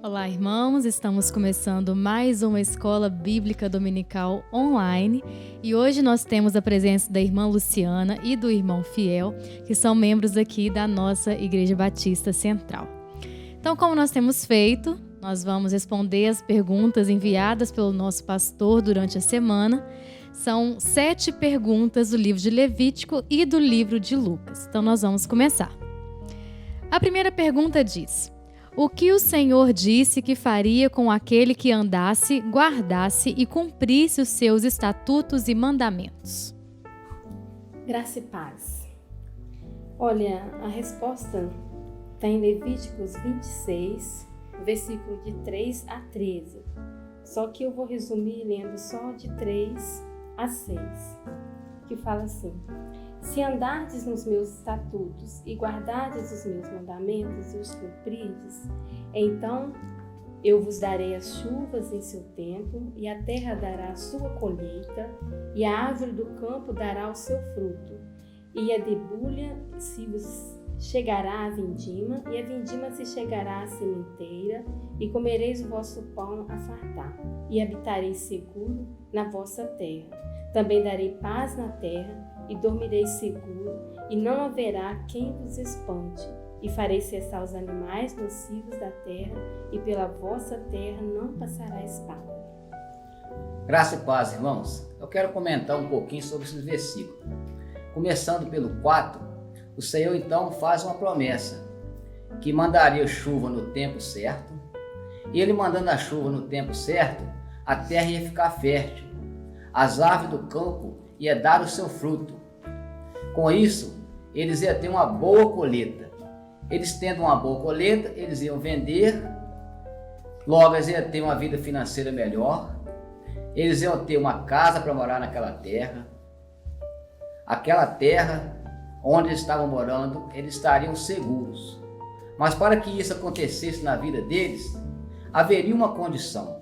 Olá, irmãos! Estamos começando mais uma Escola Bíblica Dominical online e hoje nós temos a presença da irmã Luciana e do irmão Fiel, que são membros aqui da nossa Igreja Batista Central. Então, como nós temos feito, nós vamos responder as perguntas enviadas pelo nosso pastor durante a semana. São 7 perguntas do livro de Levítico e do livro de Lucas. Então, nós vamos começar. A primeira pergunta diz: o que o Senhor disse que faria com aquele que andasse, guardasse e cumprisse os seus estatutos e mandamentos? Graça e paz. Olha, a resposta está em Levíticos 26, versículo de 3 a 13. Só que eu vou resumir lendo só de 3 a 6, que fala assim: se andardes nos meus estatutos e guardardes os meus mandamentos e os cumprirdes, então eu vos darei as chuvas em seu tempo, e a terra dará a sua colheita, e a árvore do campo dará o seu fruto, e a debulha se vos chegará a vindima, e a vindima se chegará à sementeira, e comereis o vosso pão a fartar, e habitareis seguro na vossa terra. Também darei paz na terra, e dormireis seguro, e não haverá quem vos espante, e farei cessar os animais nocivos da terra, e pela vossa terra não passará espada. Graça e paz, irmãos. Eu quero comentar um pouquinho sobre esses versículos. Começando pelo 4, o Senhor então faz uma promessa, que mandaria chuva no tempo certo, e Ele mandando a chuva no tempo certo, a terra ia ficar fértil, as árvores do campo ia dar o seu fruto. Com isso, eles iam ter uma boa colheita. Eles tendo uma boa colheita, eles iam vender, logo eles iam ter uma vida financeira melhor, eles iam ter uma casa para morar naquela terra. Aquela terra onde eles estavam morando, eles estariam seguros. Mas para que isso acontecesse na vida deles, haveria uma condição.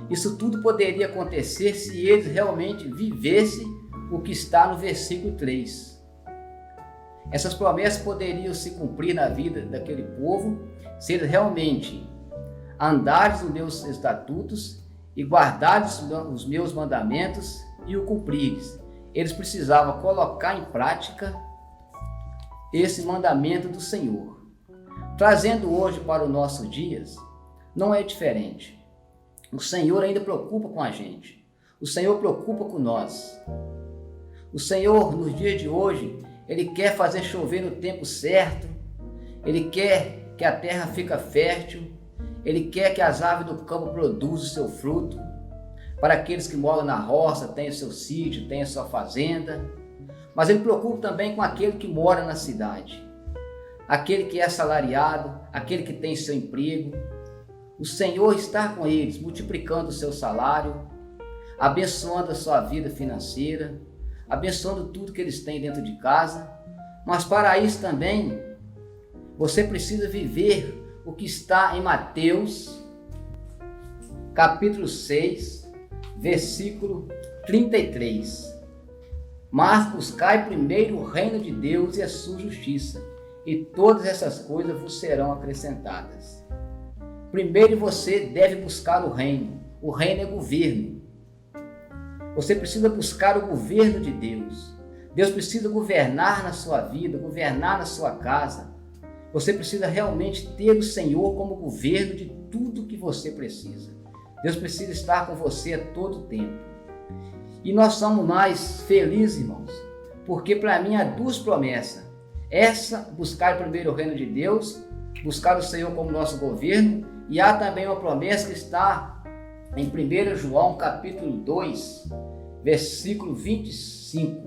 Isso tudo poderia acontecer se eles realmente vivessem o que está no versículo 3. Essas promessas poderiam se cumprir na vida daquele povo se eles realmente andarem nos meus estatutos e guardarem os meus mandamentos e o cumprirem. Eles precisavam colocar em prática esse mandamento do Senhor. Trazendo hoje para os nossos dias, não é diferente. O Senhor ainda preocupa com a gente. O Senhor preocupa com nós. O Senhor, nos dias de hoje, Ele quer fazer chover no tempo certo. Ele quer que a terra fique fértil. Ele quer que as árvores do campo produzam o seu fruto. Para aqueles que moram na roça, têm o seu sítio, têm a sua fazenda. Mas Ele preocupa também com aquele que mora na cidade. Aquele que é assalariado, aquele que tem seu emprego. O Senhor está com eles, multiplicando o seu salário, abençoando a sua vida financeira, abençoando tudo que eles têm dentro de casa. Mas para isso também, você precisa viver o que está em Mateus, capítulo 6, versículo 33. Mas buscai primeiro o reino de Deus e a sua justiça, e todas essas coisas vos serão acrescentadas. Primeiro você deve buscar o reino. O reino é governo. Você precisa buscar o governo de Deus. Deus precisa governar na sua vida, governar na sua casa. Você precisa realmente ter o Senhor como governo de tudo que você precisa. Deus precisa estar com você a todo tempo. E nós somos mais felizes, irmãos, porque para mim há 2 promessas. Essa, buscar primeiro o reino de Deus, buscar o Senhor como nosso governo. E há também uma promessa que está em 1 João capítulo 2, versículo 25,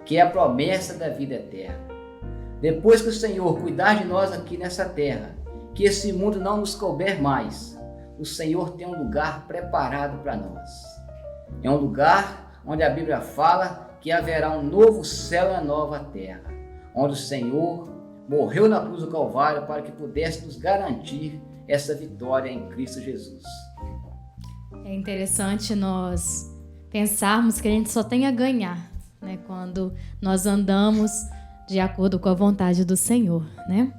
que é a promessa da vida eterna. Depois que o Senhor cuidar de nós aqui nessa terra, que esse mundo não nos couber mais, o Senhor tem um lugar preparado para nós. É um lugar onde a Bíblia fala que haverá um novo céu e uma nova terra, onde o Senhor morreu na cruz do Calvário para que pudesse nos garantir essa vitória em Cristo Jesus. É interessante nós pensarmos que a gente só tem a ganhar, né, quando nós andamos de acordo com a vontade do Senhor, né?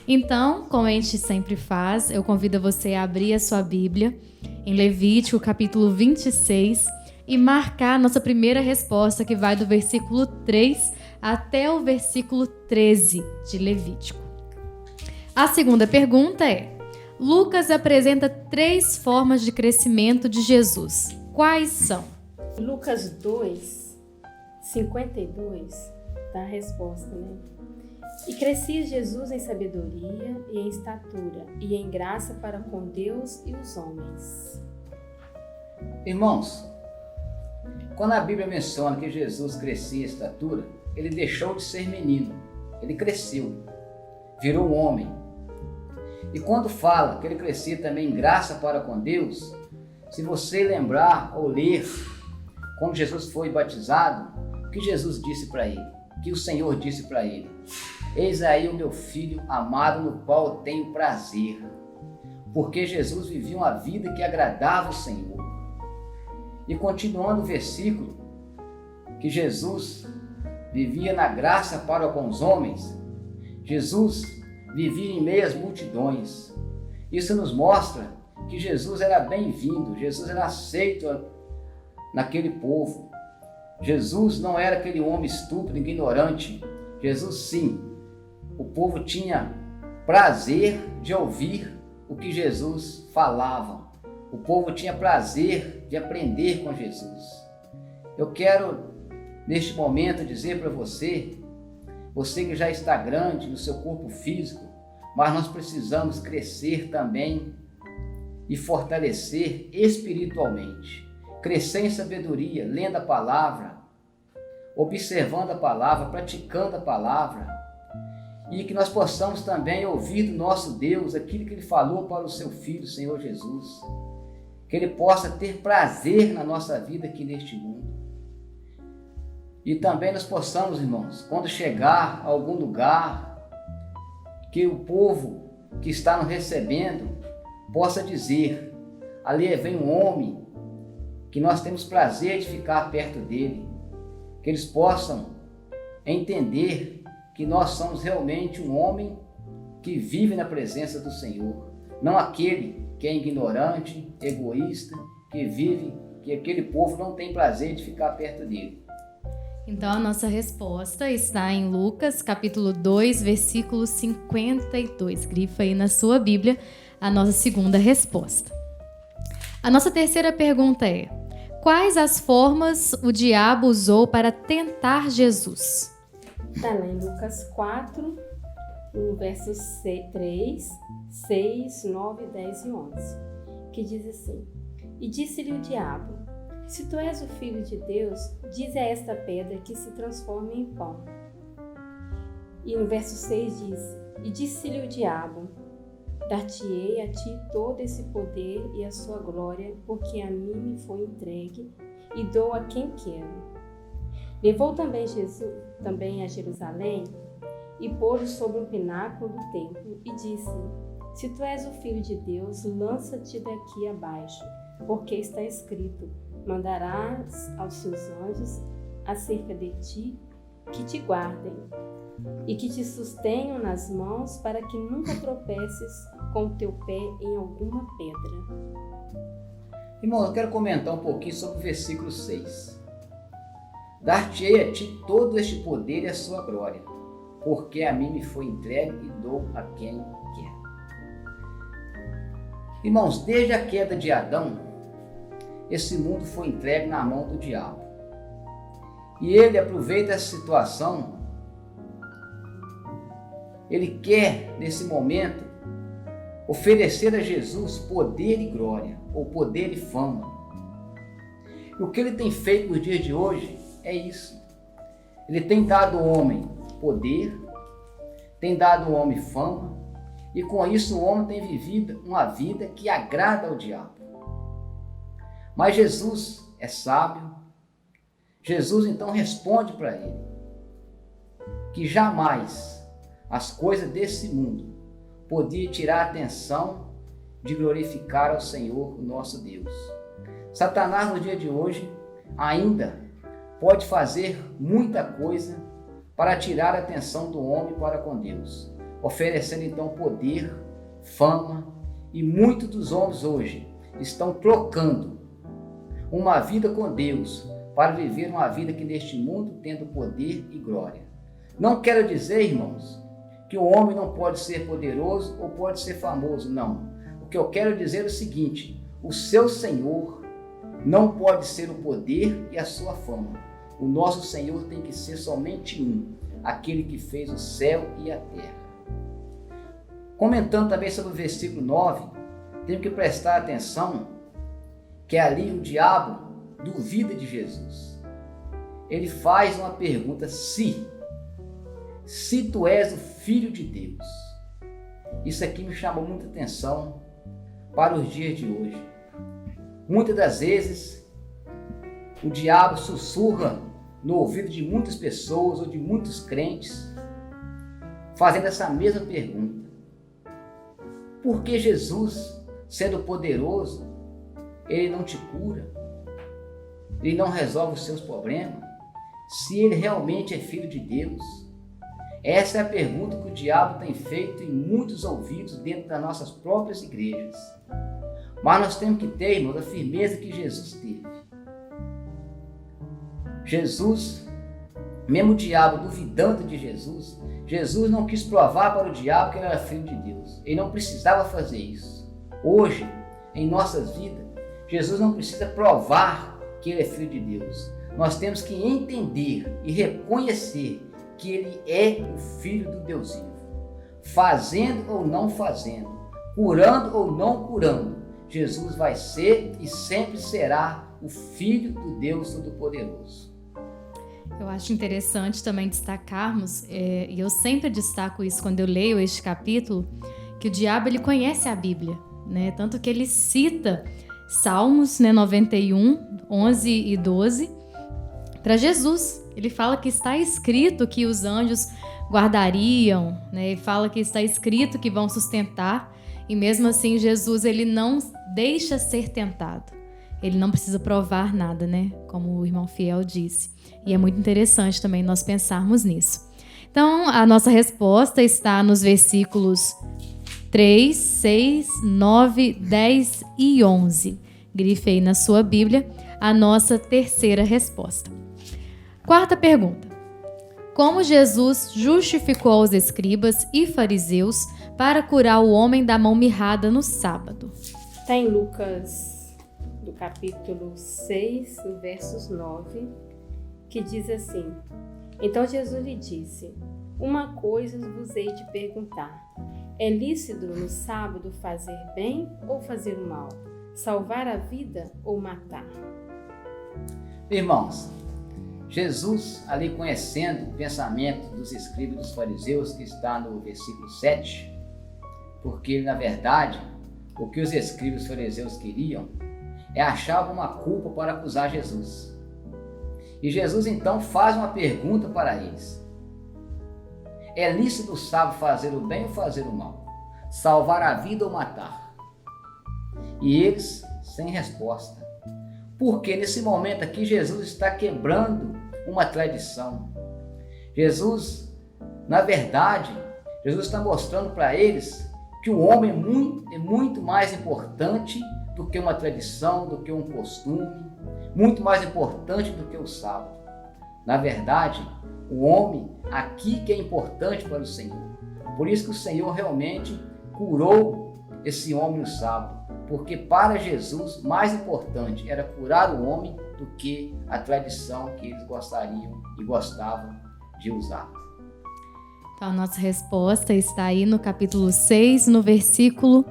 Então, como a gente sempre faz, eu convido você a abrir a sua Bíblia em Levítico, capítulo 26, e marcar a nossa primeira resposta, que vai do versículo 3 até o versículo 13 de Levítico. A segunda pergunta é: Lucas apresenta 3 formas de crescimento de Jesus. Quais são? Lucas 2, 52, dá a resposta, né? E crescia Jesus em sabedoria e em estatura e em graça para com Deus e os homens. Irmãos, quando a Bíblia menciona que Jesus crescia em estatura, ele deixou de ser menino, ele cresceu, virou um homem. E quando fala que ele crescia também em graça para com Deus, se você lembrar ou ler quando Jesus foi batizado, o que Jesus disse para ele, o que o Senhor disse para ele: eis aí o meu filho amado no qual eu tenho prazer. Porque Jesus vivia uma vida que agradava o Senhor. E continuando o versículo, que Jesus vivia na graça para com os homens, Jesus vivia em meio às multidões. Isso nos mostra que Jesus era bem-vindo, Jesus era aceito naquele povo. Jesus não era aquele homem estúpido, ignorante. Jesus, sim, o povo tinha prazer de ouvir o que Jesus falava. O povo tinha prazer de aprender com Jesus. Eu quero, neste momento, dizer para você que já está grande no seu corpo físico, mas nós precisamos crescer também e fortalecer espiritualmente. Crescer em sabedoria, lendo a palavra, observando a palavra, praticando a palavra, e que nós possamos também ouvir do nosso Deus aquilo que Ele falou para o seu Filho, Senhor Jesus. Que Ele possa ter prazer na nossa vida aqui neste mundo. E também nós possamos, irmãos, quando chegar a algum lugar, que o povo que está nos recebendo possa dizer: ali vem um homem que nós temos prazer de ficar perto dele. Que eles possam entender que nós somos realmente um homem que vive na presença do Senhor, não aquele que é ignorante, egoísta, que aquele povo não tem prazer de ficar perto dele. Então a nossa resposta está em Lucas, capítulo 2, versículo 52. Grifa aí na sua Bíblia a nossa segunda resposta. A nossa terceira pergunta é: quais as formas o diabo usou para tentar Jesus? Está lá em Lucas 4, no versos 3, 6, 9, 10 e 11, que diz assim: E disse-lhe o diabo: Se tu és o Filho de Deus, dize a esta pedra que se transforme em pão. E no verso 6 diz: E disse-lhe o diabo: Dar-te-ei a ti todo esse poder e a sua glória, porque a mim me foi entregue e dou a quem quero. Levou também Jesus a Jerusalém e pôs-o sobre um pináculo do templo e disse-lhe: Se tu és o Filho de Deus, lança-te daqui abaixo, porque está escrito: Mandarás aos seus anjos acerca de ti, que te guardem e que te sustenham nas mãos, para que nunca tropeces com o teu pé em alguma pedra. Irmão, eu quero comentar um pouquinho sobre o versículo 6. Dar-te-ei a ti todo este poder e a sua glória, porque a mim me foi entregue e dou a quem quero. Irmãos, desde a queda de Adão, esse mundo foi entregue na mão do diabo. E ele aproveita essa situação, ele quer, nesse momento, oferecer a Jesus poder e glória, ou poder e fama. E o que ele tem feito nos dias de hoje é isso. Ele tem dado ao homem poder, tem dado ao homem fama, e com isso o homem tem vivido uma vida que agrada ao diabo. Mas Jesus é sábio. Jesus então responde para ele que jamais as coisas desse mundo podiam tirar a atenção de glorificar ao Senhor, o nosso Deus. Satanás, no dia de hoje, ainda pode fazer muita coisa para tirar a atenção do homem para com Deus. oferecendo então poder, fama, e muitos dos homens hoje estão trocando uma vida com Deus para viver uma vida aqui neste mundo tendo poder e glória. Não quero dizer, irmãos, que o homem não pode ser poderoso ou pode ser famoso, não. O que eu quero dizer é o seguinte: o seu Senhor não pode ser o poder e a sua fama. O nosso Senhor tem que ser somente um, aquele que fez o céu e a terra. Comentando também sobre o versículo 9, temos que prestar atenção que ali o diabo duvida de Jesus. Ele faz uma pergunta: se tu és o Filho de Deus. Isso aqui me chamou muita atenção para os dias de hoje. Muitas das vezes o diabo sussurra no ouvido de muitas pessoas ou de muitos crentes, fazendo essa mesma pergunta: por que Jesus, sendo poderoso, ele não te cura? Ele não resolve os seus problemas? Se ele realmente é Filho de Deus? Essa é a pergunta que o diabo tem feito em muitos ouvidos dentro das nossas próprias igrejas. Mas nós temos que ter, irmãos, a firmeza que Jesus teve. Jesus, mesmo o diabo duvidando de Jesus, Jesus não quis provar para o diabo que ele era Filho de Deus. Ele não precisava fazer isso. Hoje, em nossas vidas, Jesus não precisa provar que ele é Filho de Deus. Nós temos que entender e reconhecer que ele é o Filho do Deus vivo. Fazendo ou não fazendo, curando ou não curando, Jesus vai ser e sempre será o Filho do Deus Todo-Poderoso. Eu acho interessante também destacarmos, e eu sempre destaco isso quando eu leio este capítulo, que o diabo ele conhece a Bíblia, né? Tanto que ele cita Salmos 91, 11 e 12 para Jesus. Ele fala que está escrito que os anjos guardariam, né? Ele fala que está escrito que vão sustentar, e mesmo assim Jesus ele não deixa ser tentado. Ele não precisa provar nada, né? Como o irmão Fiel disse. E é muito interessante também nós pensarmos nisso. Então, a nossa resposta está nos versículos 3, 6, 9, 10 e 11. Grife aí na sua Bíblia a nossa terceira resposta. Quarta pergunta. Como Jesus justificou aos escribas e fariseus para curar o homem da mão mirrada no sábado? Está em Lucas, do capítulo 6, no versos 9, que diz assim: Então Jesus lhe disse: Uma coisa vos hei de perguntar. É lícito no sábado fazer bem ou fazer o mal? Salvar a vida ou matar? Irmãos, Jesus, ali conhecendo o pensamento dos escribas e dos fariseus, que está no versículo 7, porque na verdade o que os escribas e os fariseus queriam é achar uma culpa para acusar Jesus. E Jesus então faz uma pergunta para eles: é lícito no sábado fazer o bem ou fazer o mal? Salvar a vida ou matar? E eles sem resposta. Porque nesse momento aqui Jesus está quebrando uma tradição. Jesus, na verdade, Jesus está mostrando para eles que o homem é muito mais importante do que uma tradição, do que um costume, muito mais importante do que o sábado. Na verdade, o homem aqui que é importante para o Senhor. Por isso que o Senhor realmente curou esse homem no sábado, porque para Jesus mais importante era curar o homem do que a tradição que eles gostariam e gostavam de usar. Então a nossa resposta está aí no capítulo 6, no versículo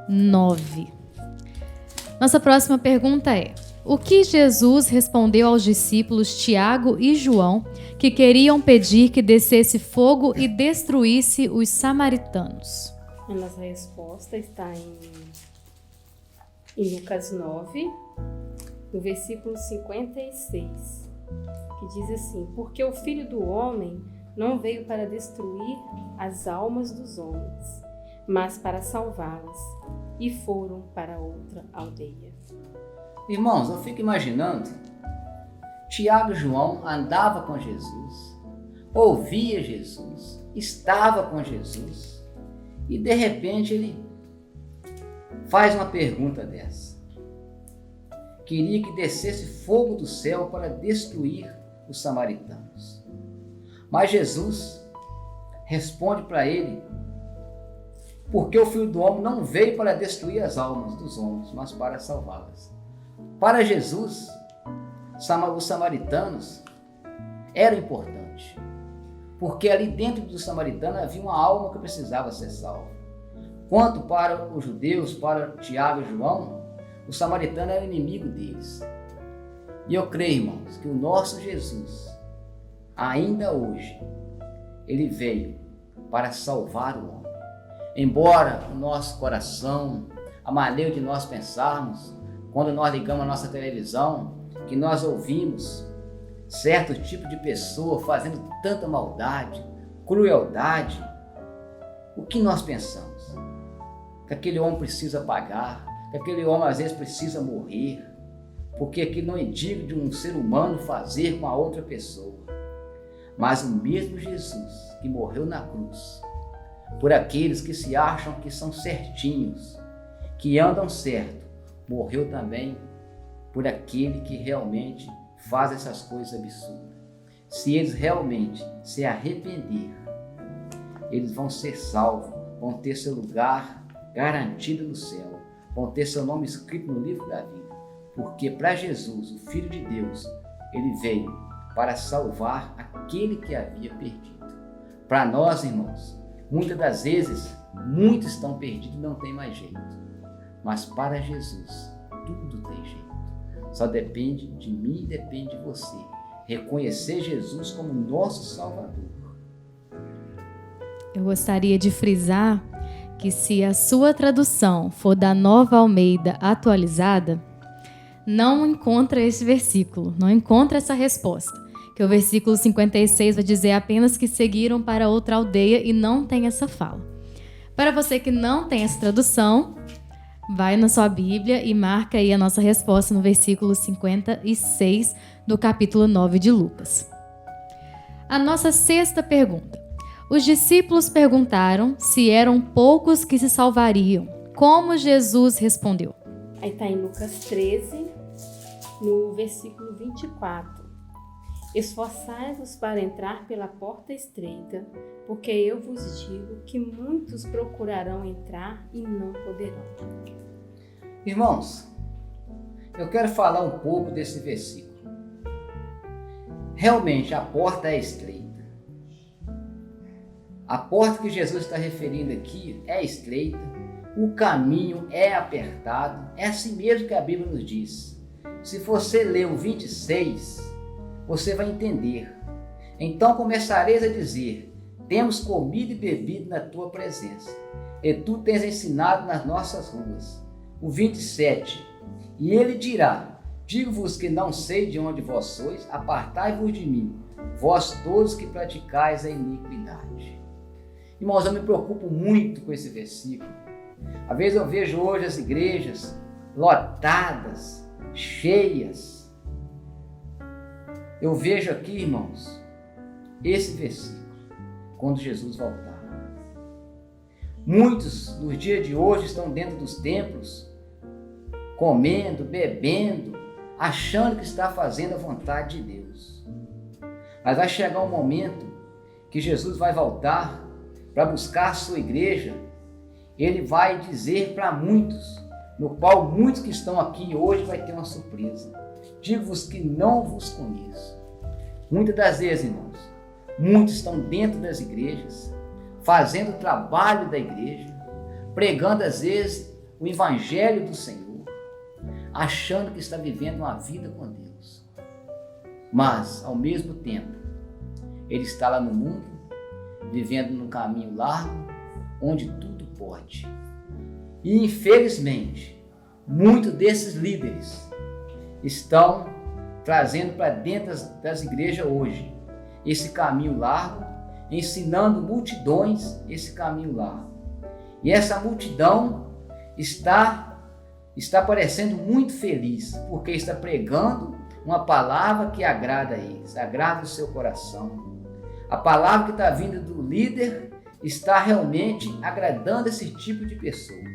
9. Nossa próxima pergunta é: o que Jesus respondeu aos discípulos Tiago e João, que queriam pedir que descesse fogo e destruísse os samaritanos? A nossa resposta está em Lucas 9, no versículo 56, que diz assim: Porque o Filho do Homem não veio para destruir as almas dos homens, mas para salvá-las, e foram para outra aldeia. Irmãos, eu fico imaginando, Tiago e João andavam com Jesus, ouvia Jesus, estava com Jesus, E de repente ele faz uma pergunta dessa. Queria que descesse fogo do céu para destruir os samaritanos. Mas Jesus responde para ele, porque o Filho do Homem não veio para destruir as almas dos homens, mas para salvá-las. Para Jesus, os samaritanos eram importantes, porque ali dentro dos samaritanos havia uma alma que precisava ser salva. Quanto para os judeus, para Tiago e João, o samaritano era inimigo deles. E eu creio, irmãos, que o nosso Jesus, ainda hoje, ele veio para salvar o homem. Embora o nosso coração, a maneira de nós pensarmos, quando nós ligamos a nossa televisão, que nós ouvimos certo tipo de pessoa fazendo tanta maldade, crueldade, o que nós pensamos? Que aquele homem precisa pagar, que aquele homem às vezes precisa morrer, porque aquilo não é digno de um ser humano fazer com a outra pessoa. Mas o mesmo Jesus que morreu na cruz, por aqueles que se acham que são certinhos, que andam certo, morreu também por aquele que realmente faz essas coisas absurdas. Se eles realmente se arrepender, eles vão ser salvos, vão ter seu lugar garantido no céu, vão ter seu nome escrito no livro da vida, porque para Jesus, o Filho de Deus, ele veio para salvar aquele que havia perdido. Para nós, irmãos, muitas das vezes, muitos estão perdidos e não tem mais jeito, mas para Jesus, tudo tem jeito. Só depende de mim e depende de você reconhecer Jesus como nosso Salvador. Eu gostaria de frisar que se a sua tradução for da Nova Almeida atualizada, não encontra esse versículo, não encontra essa resposta. Que o versículo 56 vai dizer apenas que seguiram para outra aldeia e não tem essa fala. Para você que não tem essa tradução, vai na sua Bíblia e marca aí a nossa resposta no versículo 56 do capítulo 9 de Lucas. A nossa sexta pergunta. Os discípulos perguntaram se eram poucos que se salvariam. Como Jesus respondeu? Aí está em Lucas 13, no versículo 24. Esforçai-vos para entrar pela porta estreita, porque eu vos digo que muitos procurarão entrar e não poderão. Irmãos, eu quero falar um pouco desse versículo. Realmente a porta é estreita. A porta que Jesus está referindo aqui é estreita, o caminho é apertado, é assim mesmo que a Bíblia nos diz. Se você ler o 26, você vai entender. Então começareis a dizer, temos comido e bebido na tua presença, e tu tens ensinado nas nossas ruas. O 27, e ele dirá, digo-vos que não sei de onde vós sois, apartai-vos de mim, vós todos que praticais a iniquidade. Irmãos, eu me preocupo muito com esse versículo. Às vezes eu vejo hoje as igrejas lotadas, cheias. Eu vejo aqui, irmãos, esse versículo, quando Jesus voltar. Muitos, nos dias de hoje, estão dentro dos templos, comendo, bebendo, achando que está fazendo a vontade de Deus. Mas vai chegar um momento que Jesus vai voltar para buscar a sua igreja. Ele vai dizer para muitos, no qual muitos que estão aqui hoje vai ter uma surpresa. Digo-vos que não vos conheço. Muitas das vezes, irmãos, muitos estão dentro das igrejas, fazendo o trabalho da igreja, pregando às vezes o evangelho do Senhor, achando que está vivendo uma vida com Deus. Mas, ao mesmo tempo, ele está lá no mundo, vivendo num caminho largo, onde tudo pode. E, infelizmente, muitos desses líderes estão trazendo para dentro das igrejas hoje esse caminho largo, ensinando multidões esse caminho largo. E essa multidão está parecendo muito feliz, porque está pregando uma palavra que agrada a eles, agrada o seu coração. A palavra que está vindo do líder está realmente agradando esse tipo de pessoas.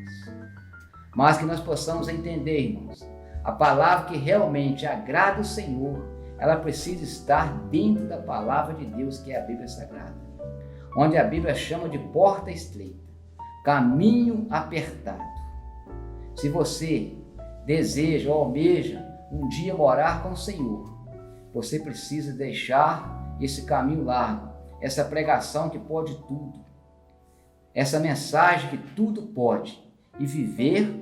Mas que nós possamos entender, irmãos, a palavra que realmente agrada o Senhor, ela precisa estar dentro da palavra de Deus, que é a Bíblia Sagrada, onde a Bíblia chama de porta estreita, caminho apertado. Se você deseja ou almeja um dia morar com o Senhor, você precisa deixar esse caminho largo, essa pregação que pode tudo, essa mensagem que tudo pode, e viver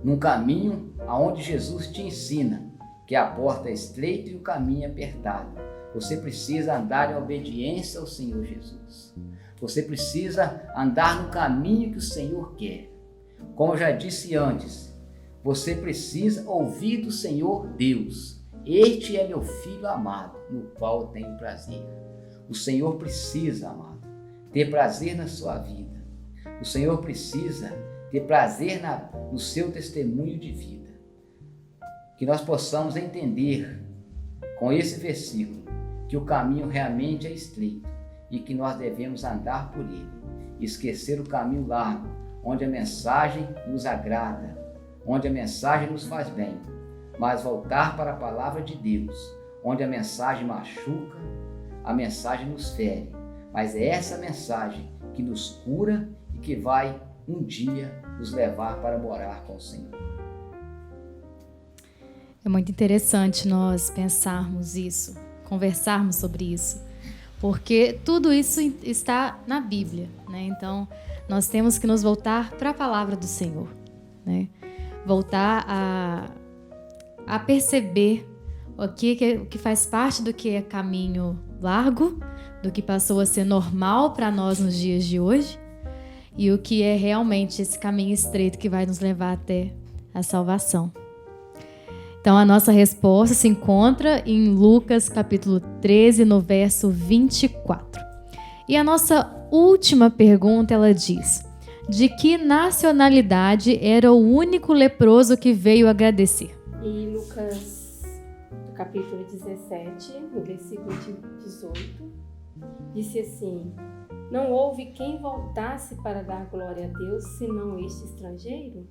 num caminho aonde Jesus te ensina, que a porta é estreita e o caminho é apertado. Você precisa andar em obediência ao Senhor Jesus. Você precisa andar no caminho que o Senhor quer. Como eu já disse antes, você precisa ouvir do Senhor Deus. Este é meu Filho amado, no qual eu tenho prazer. O Senhor precisa, amado, ter prazer na sua vida. O Senhor precisa ter prazer no seu testemunho de vida. Que nós possamos entender com esse versículo que o caminho realmente é estreito e que nós devemos andar por ele. Esquecer o caminho largo, onde a mensagem nos agrada, onde a mensagem nos faz bem, mas voltar para a palavra de Deus, onde a mensagem machuca, a mensagem nos fere, mas é essa mensagem que nos cura e que vai um dia nos levar para morar com o Senhor. É muito interessante nós pensarmos isso, conversarmos sobre isso, porque tudo isso está na Bíblia, né? Então, nós temos que nos voltar para a palavra do Senhor, né? Voltar a perceber o que faz parte do que é caminho largo, do que passou a ser normal para nós nos dias de hoje, e o que é realmente esse caminho estreito que vai nos levar até a salvação. Então, a nossa resposta se encontra em Lucas capítulo 13, no verso 24. E a nossa última pergunta, ela diz: de que nacionalidade era o único leproso que veio agradecer? E Lucas, no capítulo 17, no versículo 18, disse assim: não houve quem voltasse para dar glória a Deus, senão este estrangeiro?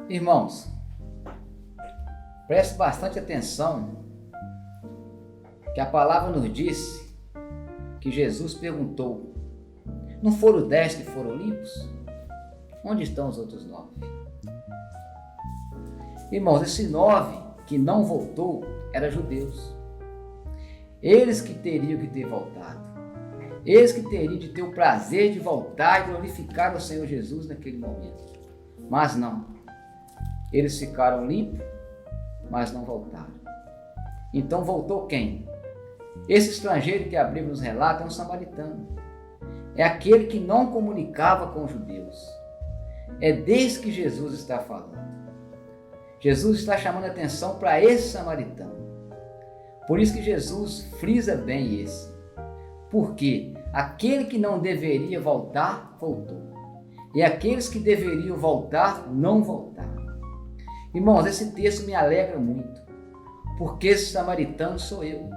Irmãos, preste bastante atenção, que a palavra nos disse que Jesus perguntou: não foram 10 que foram limpos? Onde estão os outros 9? Irmãos, esse 9 que não voltou eram judeus. Eles que teriam que ter voltado. Eles que teriam de ter o prazer de voltar e glorificar o Senhor Jesus naquele momento. Mas não. Eles ficaram limpos, mas não voltaram. Então voltou quem? Esse estrangeiro que a Bíblia nos relata é um samaritano. É aquele que não comunicava com os judeus. É desse que Jesus está falando. Jesus está chamando a atenção para esse samaritano. Por isso que Jesus frisa bem esse. Porque aquele que não deveria voltar, voltou. E aqueles que deveriam voltar, não voltaram. Irmãos, esse texto me alegra muito. Porque esse samaritano sou eu.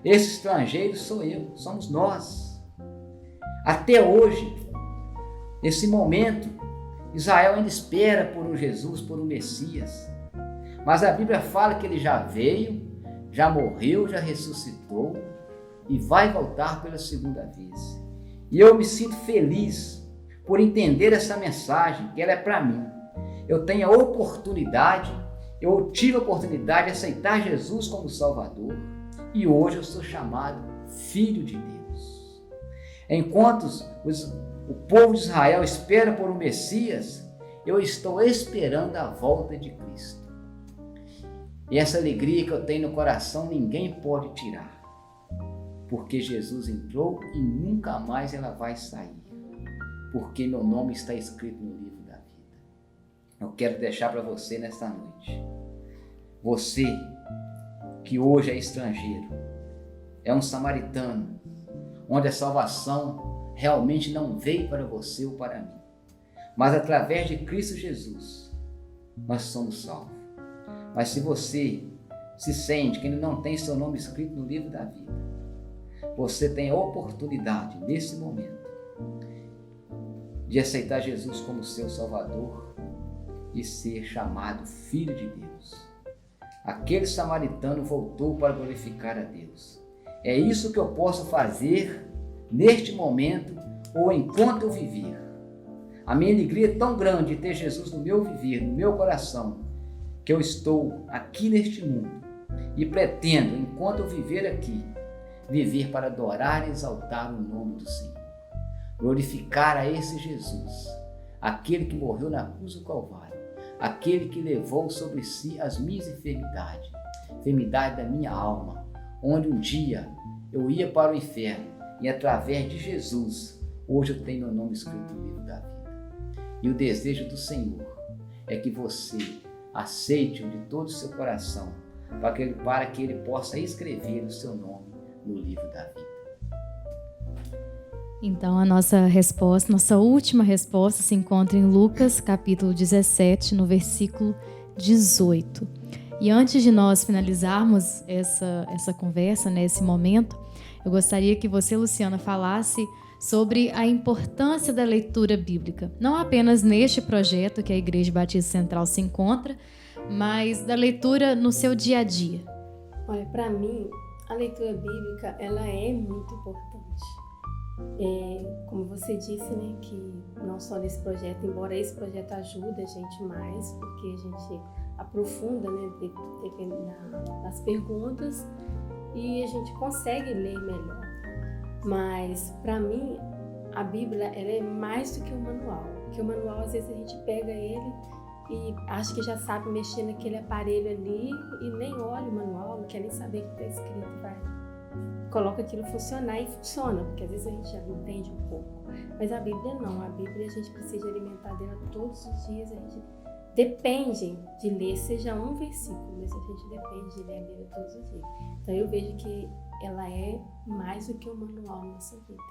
Esse estrangeiro sou eu. Somos nós. Até hoje, nesse momento, Israel ainda espera por um Jesus, por um Messias. Mas a Bíblia fala que ele já veio, já morreu, já ressuscitou e vai voltar pela segunda vez. E eu me sinto feliz por entender essa mensagem, que ela é para mim. Eu tenho a oportunidade, eu tive a oportunidade de aceitar Jesus como Salvador e hoje eu sou chamado Filho de Deus. Enquanto o povo de Israel espera por um Messias, eu estou esperando a volta de Cristo. E essa alegria que eu tenho no coração ninguém pode tirar, porque Jesus entrou e nunca mais ela vai sair, porque meu nome está escrito no livro da vida. Eu quero deixar para você nesta noite, você que hoje é estrangeiro, é um samaritano, onde a salvação realmente não veio para você ou para mim, mas através de Cristo Jesus, nós somos salvos. Mas se você se sente que ainda não tem seu nome escrito no livro da vida, você tem a oportunidade, nesse momento, de aceitar Jesus como seu Salvador e ser chamado Filho de Deus. Aquele samaritano voltou para glorificar a Deus. É isso que eu posso fazer neste momento ou enquanto eu viver. A minha alegria é tão grande de ter Jesus no meu viver, no meu coração, que eu estou aqui neste mundo e pretendo, enquanto eu viver aqui, viver para adorar e exaltar o nome do Senhor. Glorificar a esse Jesus, aquele que morreu na cruz do Calvário, aquele que levou sobre si as minhas enfermidades, enfermidade da minha alma, onde um dia eu ia para o inferno e através de Jesus, hoje eu tenho meu nome escrito no livro da vida. E o desejo do Senhor é que você aceite-o de todo o seu coração, para que Ele possa escrever o seu nome no livro da vida. Então, a nossa resposta, nossa última resposta se encontra em Lucas, capítulo 17, no versículo 18. E antes de nós finalizarmos essa conversa, esse momento, eu gostaria que você, Luciana, falasse sobre a importância da leitura bíblica. Não apenas neste projeto que a Igreja Batista Central se encontra, mas da leitura no seu dia a dia. Olha, para mim, a leitura bíblica, ela é muito importante. Como você disse, né, que não só nesse projeto, embora esse projeto ajude a gente mais, porque a gente aprofunda, né, dependendo das perguntas, e a gente consegue ler melhor. Mas, para mim, a Bíblia ela é mais do que um manual. Porque o manual, às vezes, a gente pega ele e acha que já sabe mexer naquele aparelho ali e nem olha o manual, não quer nem saber o que está escrito, coloca aquilo funcionar e funciona, porque às vezes a gente já entende um pouco. Mas a Bíblia não, a Bíblia a gente precisa alimentar dela todos os dias, a gente depende de ler, seja um versículo, mas a gente depende de ler a Bíblia todos os dias. Então eu vejo que ela é mais do que um manual na nossa vida.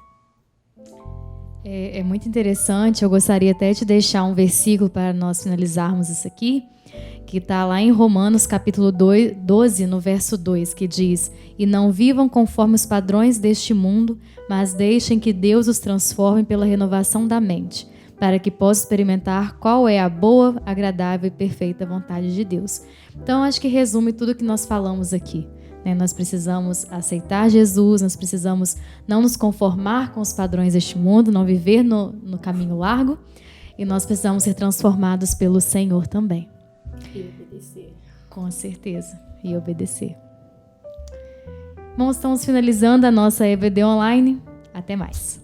É muito interessante, eu gostaria até de deixar um versículo para nós finalizarmos isso aqui, que está lá em Romanos capítulo 12, no verso 2, que diz: "E não vivam conforme os padrões deste mundo, mas deixem que Deus os transforme pela renovação da mente, para que possam experimentar qual é a boa, agradável e perfeita vontade de Deus." Então, acho que resume tudo que nós falamos aqui. Nós precisamos aceitar Jesus, nós precisamos não nos conformar com os padrões deste mundo, não viver no caminho largo, e nós precisamos ser transformados pelo Senhor também. E obedecer. Com certeza, e obedecer. Bom, estamos finalizando a nossa EBD Online. Até mais.